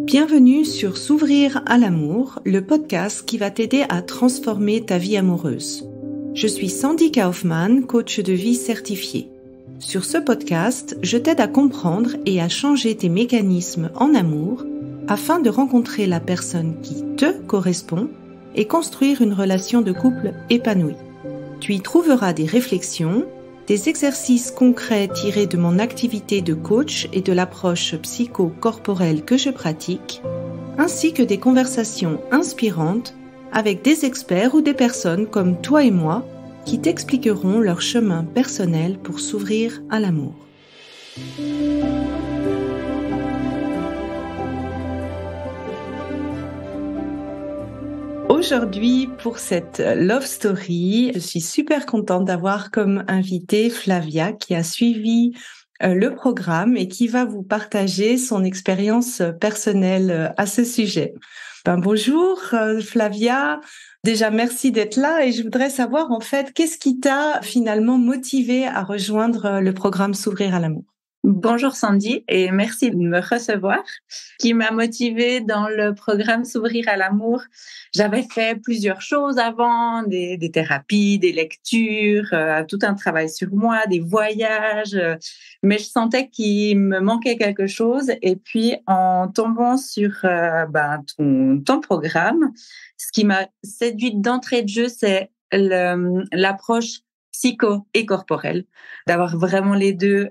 Bienvenue sur S'ouvrir à l'amour, le podcast qui va t'aider à transformer ta vie amoureuse. Je suis Sandy Kaufmann, coach de vie certifiée. Sur ce podcast, je t'aide à comprendre et à changer tes mécanismes en amour afin de rencontrer la personne qui te correspond et construire une relation de couple épanouie. Tu y trouveras des réflexions, des exercices concrets tirés de mon activité de coach et de l'approche psycho-corporelle que je pratique, ainsi que des conversations inspirantes avec des experts ou des personnes comme toi et moi qui t'expliqueront leur chemin personnel pour s'ouvrir à l'amour. Aujourd'hui, pour cette love story, je suis super contente d'avoir comme invitée Flavia qui a suivi le programme et qui va vous partager son expérience personnelle à ce sujet. Bonjour Flavia, déjà merci d'être là et je voudrais savoir en fait qu'est-ce qui t'a finalement motivé à rejoindre le programme S'ouvrir à l'amour. Bonjour Sandy et merci de me recevoir. Ce qui m'a motivée dans le programme S'ouvrir à l'amour, j'avais fait plusieurs choses avant, des thérapies, des lectures, tout un travail sur moi, des voyages, mais je sentais qu'il me manquait quelque chose. Et puis en tombant sur ton programme, ce qui m'a séduite d'entrée de jeu, c'est l'approche psycho et corporel. D'avoir vraiment les deux,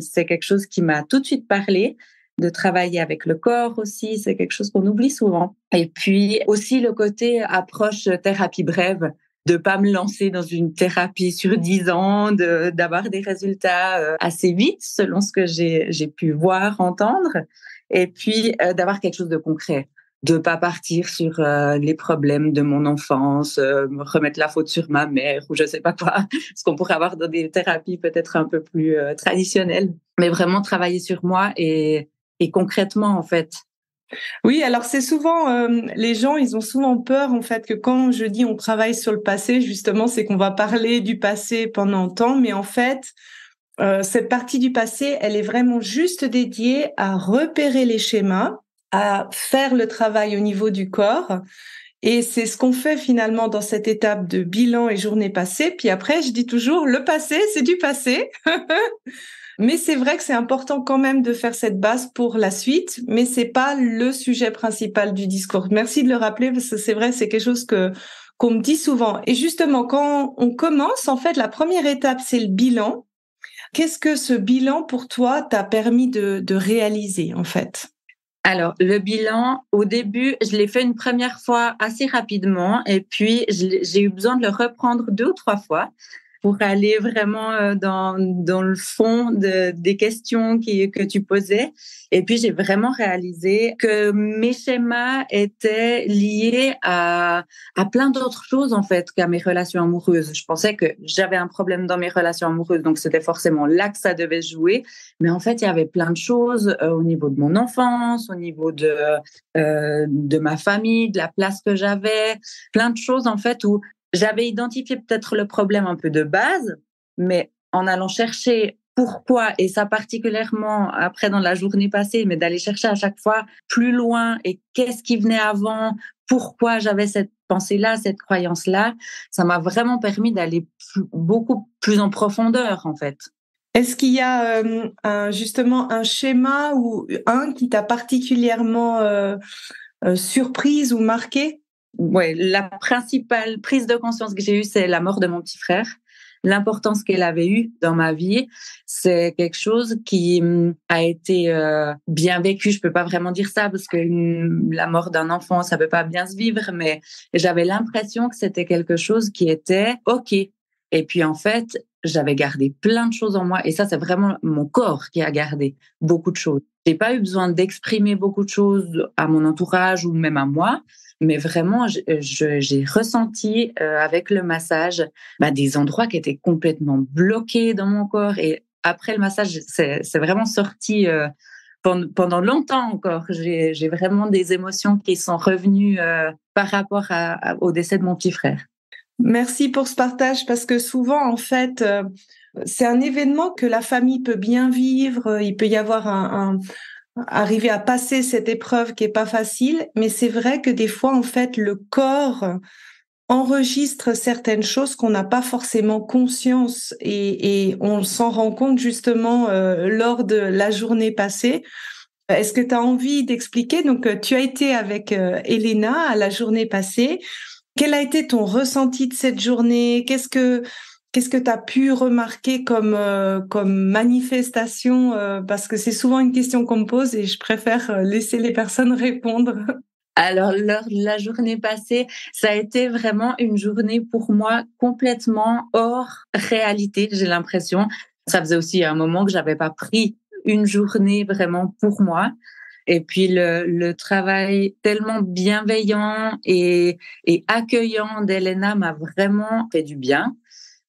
c'est quelque chose qui m'a tout de suite parlé. De travailler avec le corps aussi, c'est quelque chose qu'on oublie souvent. Et puis aussi le côté approche thérapie brève, de pas me lancer dans une thérapie sur 10 ans, d'avoir des résultats assez vite selon ce que j'ai pu voir, entendre. Et puis d'avoir quelque chose de concret. De pas partir sur les problèmes de mon enfance, me remettre la faute sur ma mère ou je sais pas quoi, ce qu'on pourrait avoir dans des thérapies peut-être un peu plus traditionnelles, mais vraiment travailler sur moi et concrètement en fait. Oui, alors c'est souvent les gens, ils ont souvent peur en fait que quand je dis on travaille sur le passé, justement, c'est qu'on va parler du passé pendant longtemps, mais en fait, cette partie du passé, elle est vraiment juste dédiée à repérer les schémas, à faire le travail au niveau du corps. Et c'est ce qu'on fait finalement dans cette étape de bilan et journée passée. Puis après, je dis toujours, le passé, c'est du passé. Mais c'est vrai que c'est important quand même de faire cette base pour la suite, mais c'est pas le sujet principal du discours. Merci de le rappeler parce que c'est vrai, c'est quelque chose qu'on me dit souvent. Et justement, quand on commence, en fait, la première étape, c'est le bilan. Qu'est-ce que ce bilan pour toi t'a permis de réaliser, en fait? Alors, le bilan, au début, je l'ai fait une première fois assez rapidement et puis j'ai eu besoin de le reprendre 2 ou 3 fois pour aller vraiment dans le fond des questions que tu posais. Et puis, j'ai vraiment réalisé que mes schémas étaient liés à plein d'autres choses, en fait, qu'à mes relations amoureuses. Je pensais que j'avais un problème dans mes relations amoureuses, donc c'était forcément là que ça devait jouer. Mais en fait, il y avait plein de choses au niveau de mon enfance, au niveau de ma famille, de la place que j'avais, plein de choses, en fait, où j'avais identifié peut-être le problème un peu de base, mais en allant chercher pourquoi, et ça particulièrement après dans la journée passée, mais d'aller chercher à chaque fois plus loin et qu'est-ce qui venait avant, pourquoi j'avais cette pensée-là, cette croyance-là, ça m'a vraiment permis d'aller beaucoup plus en profondeur, en fait. Est-ce qu'il y a justement un schéma ou un qui t'a particulièrement surprise ou marqué? Ouais, la principale prise de conscience que j'ai eue, c'est la mort de mon petit frère. L'importance qu'elle avait eue dans ma vie, c'est quelque chose qui a été bien vécu. Je peux pas vraiment dire ça parce que la mort d'un enfant, ça peut pas bien se vivre, mais j'avais l'impression que c'était quelque chose qui était OK. Et puis en fait, j'avais gardé plein de choses en moi et ça, c'est vraiment mon corps qui a gardé beaucoup de choses. J'ai pas eu besoin d'exprimer beaucoup de choses à mon entourage ou même à moi. Mais vraiment, j'ai ressenti avec le massage des endroits qui étaient complètement bloqués dans mon corps. Et après le massage, c'est vraiment sorti pendant longtemps encore. J'ai vraiment des émotions qui sont revenues par rapport au décès de mon petit frère. Merci pour ce partage parce que souvent, en fait, c'est un événement que la famille peut bien vivre. Il peut y avoir arriver à passer cette épreuve qui est pas facile. Mais c'est vrai que des fois, en fait, le corps enregistre certaines choses qu'on n'a pas forcément conscience et on s'en rend compte justement lors de la journée passée. Est-ce que tu as envie d'expliquer? Donc, tu as été avec Elena à la journée passée. Quel a été ton ressenti de cette journée? Qu'est-ce que tu as pu remarquer comme manifestation? Parce que c'est souvent une question qu'on me pose et je préfère laisser les personnes répondre. Alors, lors de la journée passée, ça a été vraiment une journée pour moi complètement hors réalité, j'ai l'impression. Ça faisait aussi un moment que j'avais pas pris une journée vraiment pour moi. Et puis le travail tellement bienveillant et accueillant d'Elena m'a vraiment fait du bien.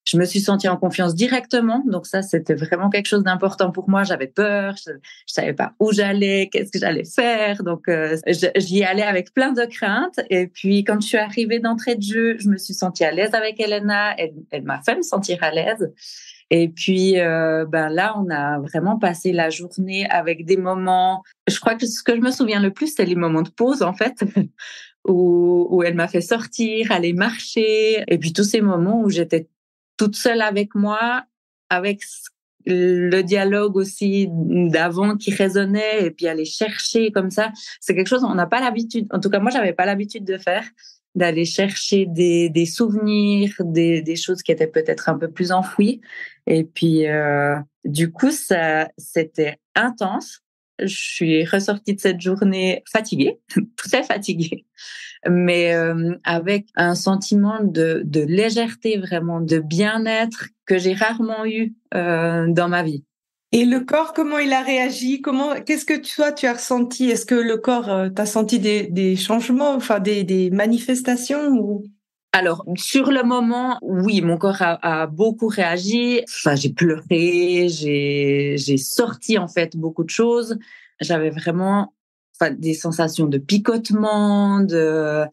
Je me suis sentie en confiance directement, donc ça c'était vraiment quelque chose d'important pour moi. J'avais peur, je savais pas où j'allais, qu'est-ce que j'allais faire, donc j'y allais avec plein de craintes. Et puis quand je suis arrivée d'entrée de jeu, je me suis sentie à l'aise avec Elena. Elle m'a fait me sentir à l'aise. Et puis là, on a vraiment passé la journée avec des moments. Je crois que ce que je me souviens le plus, c'est les moments de pause en fait. Où elle m'a fait sortir, aller marcher, et puis tous ces moments où j'étais toute seule avec moi, avec le dialogue aussi d'avant qui résonnait, et puis aller chercher comme ça. C'est quelque chose on n'a pas l'habitude, en tout cas moi j'avais pas l'habitude de faire, d'aller chercher des souvenirs, des choses qui étaient peut-être un peu plus enfouies. Et puis du coup ça c'était intense. Je suis ressortie de cette journée fatiguée, très fatiguée, mais avec un sentiment de légèreté, vraiment de bien-être que j'ai rarement eu dans ma vie. Et le corps, comment il a réagi? Qu'est-ce que toi tu as ressenti? Est-ce que le corps, t'as senti des changements, enfin des manifestations ou? Alors, sur le moment, oui, mon corps a beaucoup réagi. Enfin, j'ai pleuré, j'ai sorti en fait beaucoup de choses. J'avais vraiment des sensations de picotement, de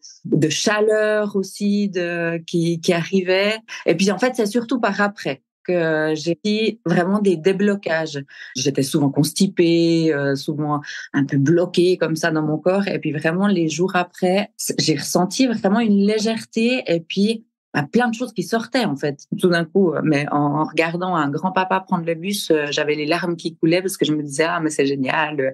chaleur aussi qui arrivaient. Et puis en fait, c'est surtout par après que j'ai eu vraiment des déblocages. J'étais souvent constipée, souvent un peu bloquée comme ça dans mon corps. Et puis vraiment, les jours après, j'ai ressenti vraiment une légèreté et puis plein de choses qui sortaient en fait. Tout d'un coup, mais en regardant un grand-papa prendre le bus, j'avais les larmes qui coulaient parce que je me disais, ah mais c'est génial,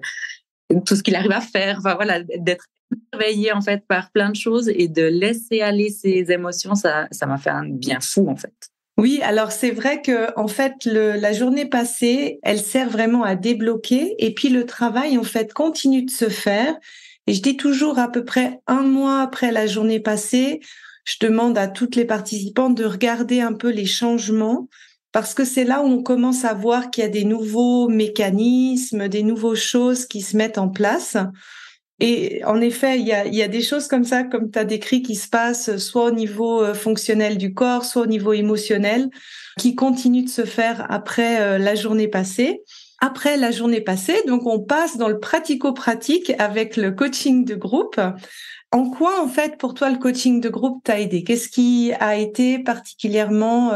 tout ce qu'il arrive à faire. Enfin voilà, d'être émerveillée en fait par plein de choses et de laisser aller ses émotions, ça m'a fait un bien fou en fait. Oui, alors c'est vrai que en fait la journée passée, elle sert vraiment à débloquer et puis le travail en fait continue de se faire. Et je dis toujours à peu près un mois après la journée passée, je demande à toutes les participantes de regarder un peu les changements parce que c'est là où on commence à voir qu'il y a des nouveaux mécanismes, des nouvelles choses qui se mettent en place. Et en effet, il y a des choses comme ça, comme tu as décrit, qui se passent soit au niveau fonctionnel du corps, soit au niveau émotionnel, qui continuent de se faire après la journée passée. Après la journée passée, donc on passe dans le pratico-pratique avec le coaching de groupe. En quoi, en fait, pour toi, le coaching de groupe t'a aidé? Qu'est-ce qui a été particulièrement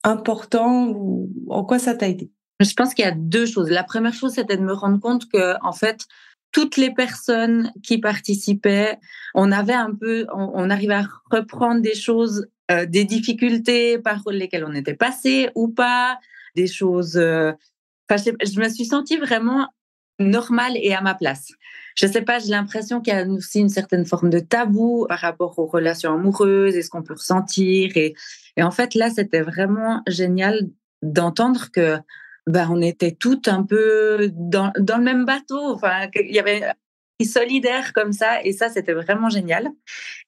important ou en quoi ça t'a aidé? Je pense qu'il y a deux choses. La première chose, c'était de me rendre compte que, en fait, toutes les personnes qui participaient, on arrivait à reprendre des choses, des difficultés par lesquelles on était passé ou pas, des choses. Je me suis sentie vraiment normale et à ma place. Je sais pas, j'ai l'impression qu'il y a aussi une certaine forme de tabou par rapport aux relations amoureuses et ce qu'on peut ressentir. Et en fait, là, c'était vraiment génial d'entendre que on était toutes un peu dans le même bateau. Enfin, qu'il y avait solidaire comme ça. Et ça, c'était vraiment génial.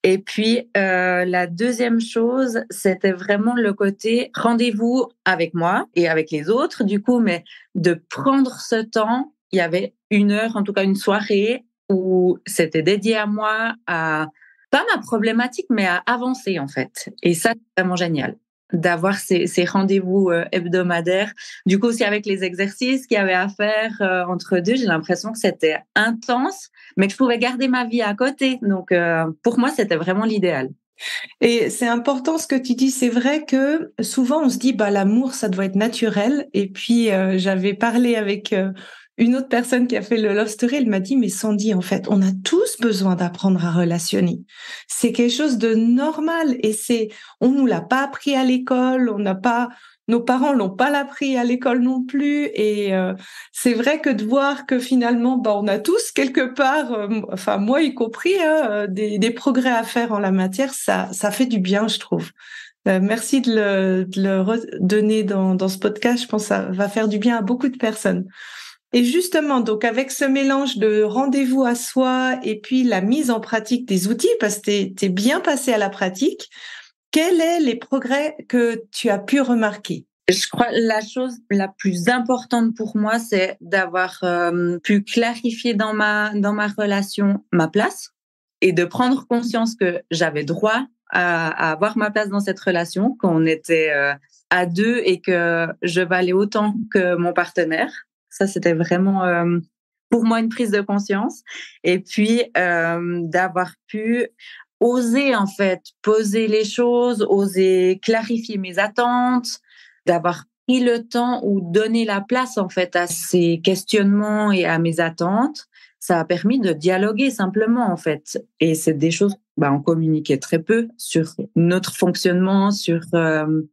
Et puis, la deuxième chose, c'était vraiment le côté rendez-vous avec moi et avec les autres, du coup, mais de prendre ce temps. Il y avait une heure, en tout cas une soirée, où c'était dédié à moi, à pas ma problématique, mais à avancer, en fait. Et ça, c'est vraiment génial d'avoir ces rendez-vous hebdomadaires. Du coup, aussi avec les exercices qu'il y avait à faire entre deux, j'ai l'impression que c'était intense, mais que je pouvais garder ma vie à côté. Donc, pour moi, c'était vraiment l'idéal. Et c'est important ce que tu dis. C'est vrai que souvent on se dit l'amour ça doit être naturel. Et puis j'avais parlé avec une autre personne qui a fait le Love Story, elle m'a dit, mais Sandy, en fait, on a tous besoin d'apprendre à relationner. C'est quelque chose de normal et on nous l'a pas appris à l'école, nos parents l'ont pas appris à l'école non plus. Et c'est vrai que de voir que finalement, on a tous quelque part, enfin moi y compris, des progrès à faire en la matière, ça fait du bien, je trouve. Merci de le redonner dans ce podcast. Je pense que ça va faire du bien à beaucoup de personnes. Et justement, donc avec ce mélange de rendez-vous à soi et puis la mise en pratique des outils, parce que t'es bien passé à la pratique, quels sont les progrès que tu as pu remarquer? Je crois que la chose la plus importante pour moi, c'est d'avoir pu clarifier dans ma relation ma place et de prendre conscience que j'avais droit à avoir ma place dans cette relation, qu'on était à deux et que je valais autant que mon partenaire. Ça, c'était vraiment pour moi une prise de conscience. Et puis, d'avoir pu oser en fait poser les choses, oser clarifier mes attentes, d'avoir pris le temps ou donner la place en fait à ces questionnements et à mes attentes. Ça a permis de dialoguer simplement en fait. Et c'est des choses, on communiquait très peu sur notre fonctionnement, sur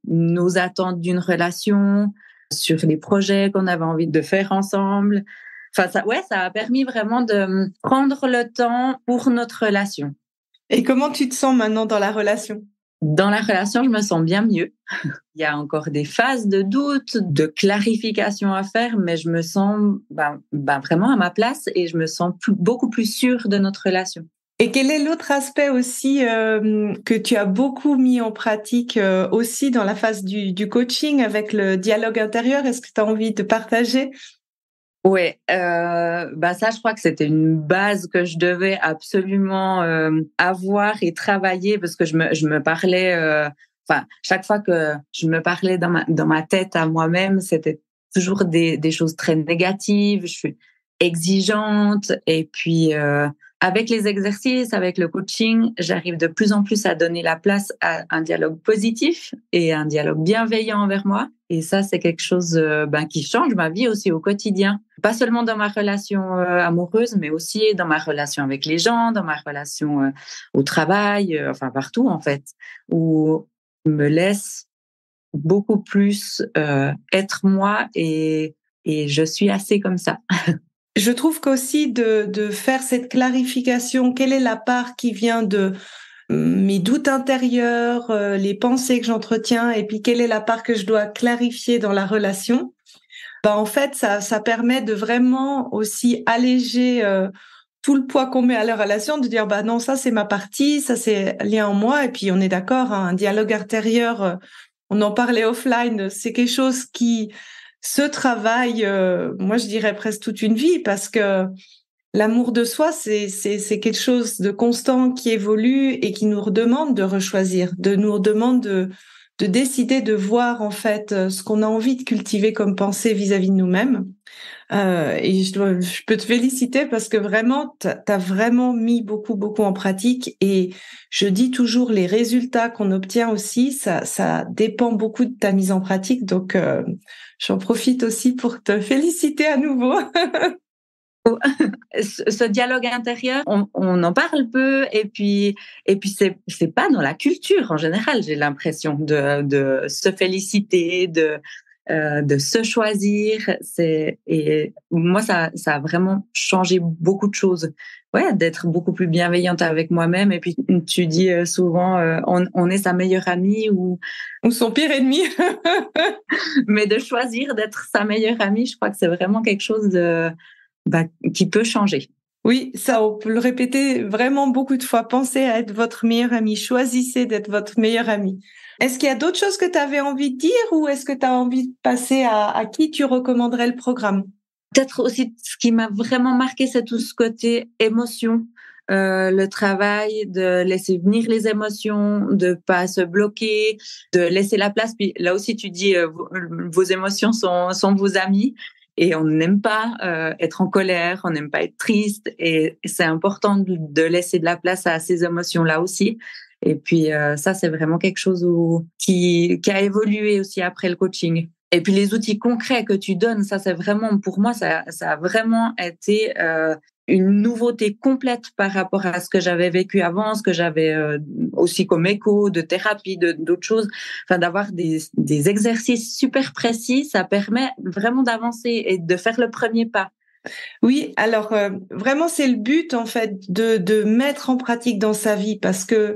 nos attentes d'une relation, sur les projets qu'on avait envie de faire ensemble. Enfin, ça a permis vraiment de prendre le temps pour notre relation. Et comment tu te sens maintenant dans la relation? Dans la relation, je me sens bien mieux. Il y a encore des phases de doute, de clarification à faire, mais je me sens vraiment à ma place et je me sens beaucoup plus sûre de notre relation. Et quel est l'autre aspect aussi que tu as beaucoup mis en pratique aussi dans la phase du coaching avec le dialogue intérieur? Est-ce que tu as envie de partager? Oui, ça, je crois que c'était une base que je devais absolument avoir et travailler parce que je me parlais, chaque fois que je me parlais dans ma tête à moi-même, c'était toujours des choses très négatives. Je suis exigeante et puis avec les exercices, avec le coaching, j'arrive de plus en plus à donner la place à un dialogue positif et un dialogue bienveillant envers moi. Et ça, c'est quelque chose qui change ma vie aussi au quotidien. Pas seulement dans ma relation amoureuse, mais aussi dans ma relation avec les gens, dans ma relation au travail, partout en fait, où je me laisse beaucoup plus être moi et je suis assez comme ça. Je trouve qu'aussi de faire cette clarification, quelle est la part qui vient de mes doutes intérieurs, les pensées que j'entretiens, et puis quelle est la part que je dois clarifier dans la relation. En fait, ça permet de vraiment aussi alléger tout le poids qu'on met à la relation, de dire non, ça c'est ma partie, ça c'est lié en moi, et puis on est d'accord, hein, un dialogue intérieur, on en parlait offline, c'est quelque chose qui se travaille, moi je dirais presque toute une vie, parce que l'amour de soi, c'est quelque chose de constant qui évolue et qui nous redemande de rechoisir, nous redemande de décider de voir en fait ce qu'on a envie de cultiver comme pensée vis-à-vis de nous-mêmes. Et je peux te féliciter parce que vraiment, t'as vraiment mis beaucoup en pratique. Et je dis toujours, les résultats qu'on obtient aussi, ça dépend beaucoup de ta mise en pratique. Donc, j'en profite aussi pour te féliciter à nouveau. Ce dialogue intérieur, on en parle peu et puis c'est pas dans la culture en général. J'ai l'impression de se féliciter, de se choisir. Et moi ça a vraiment changé beaucoup de choses. Ouais, d'être beaucoup plus bienveillante avec moi-même. Et puis tu dis souvent on est sa meilleure amie ou son pire ennemi. Mais de choisir d'être sa meilleure amie, je crois que c'est vraiment quelque chose qui peut changer. Oui, ça, on peut le répéter vraiment beaucoup de fois. Pensez à être votre meilleur ami. Choisissez d'être votre meilleur ami. Est-ce qu'il y a d'autres choses que tu avais envie de dire ou est-ce que tu as envie de passer à qui tu recommanderais le programme? Peut-être aussi, ce qui m'a vraiment marqué, c'est tout ce côté émotion. Le travail de laisser venir les émotions, de pas se bloquer, de laisser la place. Puis là aussi, tu dis, vos émotions sont vos amis. Et on n'aime pas être en colère, on n'aime pas être triste. Et c'est important de laisser de la place à ces émotions-là aussi. Et puis ça, c'est vraiment quelque chose qui a évolué aussi après le coaching. Et puis les outils concrets que tu donnes, ça c'est vraiment, pour moi, ça a vraiment été une nouveauté complète par rapport à ce que j'avais vécu avant, ce que j'avais aussi comme écho de thérapie, d'autres choses. Enfin, d'avoir des exercices super précis, ça permet vraiment d'avancer et de faire le premier pas. Oui, alors vraiment c'est le but en fait de mettre en pratique dans sa vie, parce que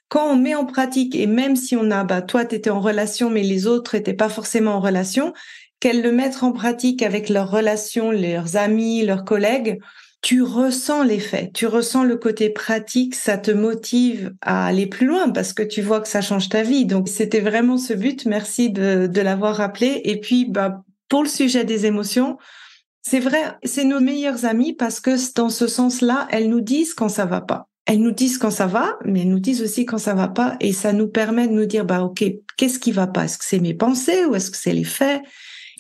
quand on met en pratique, et même si on a, toi, tu étais en relation, mais les autres étaient pas forcément en relation, qu'elles le mettent en pratique avec leurs relations, leurs amis, leurs collègues, tu ressens l'effet, tu ressens le côté pratique, ça te motive à aller plus loin parce que tu vois que ça change ta vie. Donc, c'était vraiment ce but. Merci de l'avoir rappelé. Et puis, pour le sujet des émotions, c'est vrai, c'est nos meilleures amies parce que dans ce sens-là, elles nous disent quand ça va pas. Elles nous disent quand ça va, mais elles nous disent aussi quand ça va pas, et ça nous permet de nous dire, ok, qu'est-ce qui va pas? Est-ce que c'est mes pensées ou est-ce que c'est les faits?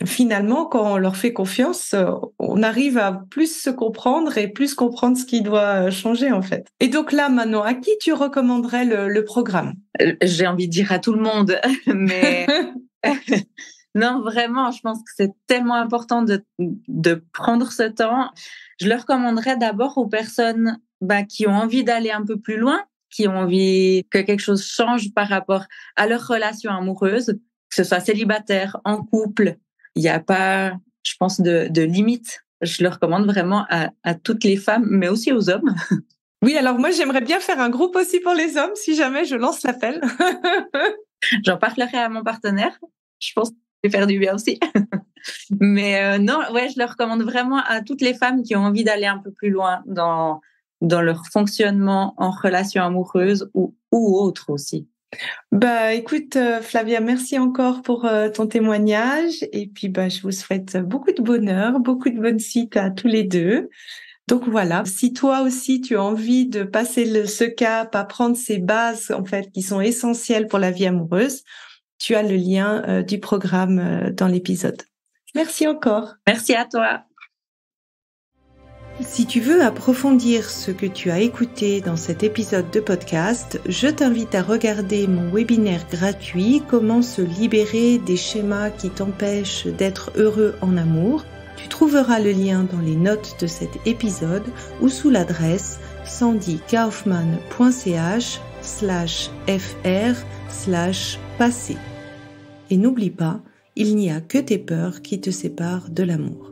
Finalement, quand on leur fait confiance, on arrive à plus se comprendre et plus comprendre ce qui doit changer, en fait. Et donc là, maintenant, à qui tu recommanderais le programme? J'ai envie de dire à tout le monde, mais non, vraiment, je pense que c'est tellement important de prendre ce temps. Je le recommanderais d'abord aux personnes qui ont envie d'aller un peu plus loin, qui ont envie que quelque chose change par rapport à leur relation amoureuse, que ce soit célibataire, en couple. Il n'y a pas, je pense, de limite. Je le recommande vraiment à toutes les femmes, mais aussi aux hommes. Oui, alors moi, j'aimerais bien faire un groupe aussi pour les hommes, si jamais je lance l'appel. J'en parlerai à mon partenaire. Je pense que ça va faire du bien aussi. Mais non, ouais, je le recommande vraiment à toutes les femmes qui ont envie d'aller un peu plus loin dans leur fonctionnement en relation amoureuse ou autre aussi. Écoute, Flavia, merci encore pour ton témoignage. Et puis, je vous souhaite beaucoup de bonheur, beaucoup de bonne suite à tous les deux. Donc voilà, si toi aussi tu as envie de passer ce cap, apprendre ces bases en fait qui sont essentielles pour la vie amoureuse, tu as le lien du programme dans l'épisode. Merci encore. Merci à toi. Si tu veux approfondir ce que tu as écouté dans cet épisode de podcast, je t'invite à regarder mon webinaire gratuit « Comment se libérer des schémas qui t'empêchent d'être heureux en amour ». Tu trouveras le lien dans les notes de cet épisode ou sous l'adresse sandykaufman.ch/fr/passé. Et n'oublie pas, il n'y a que tes peurs qui te séparent de l'amour.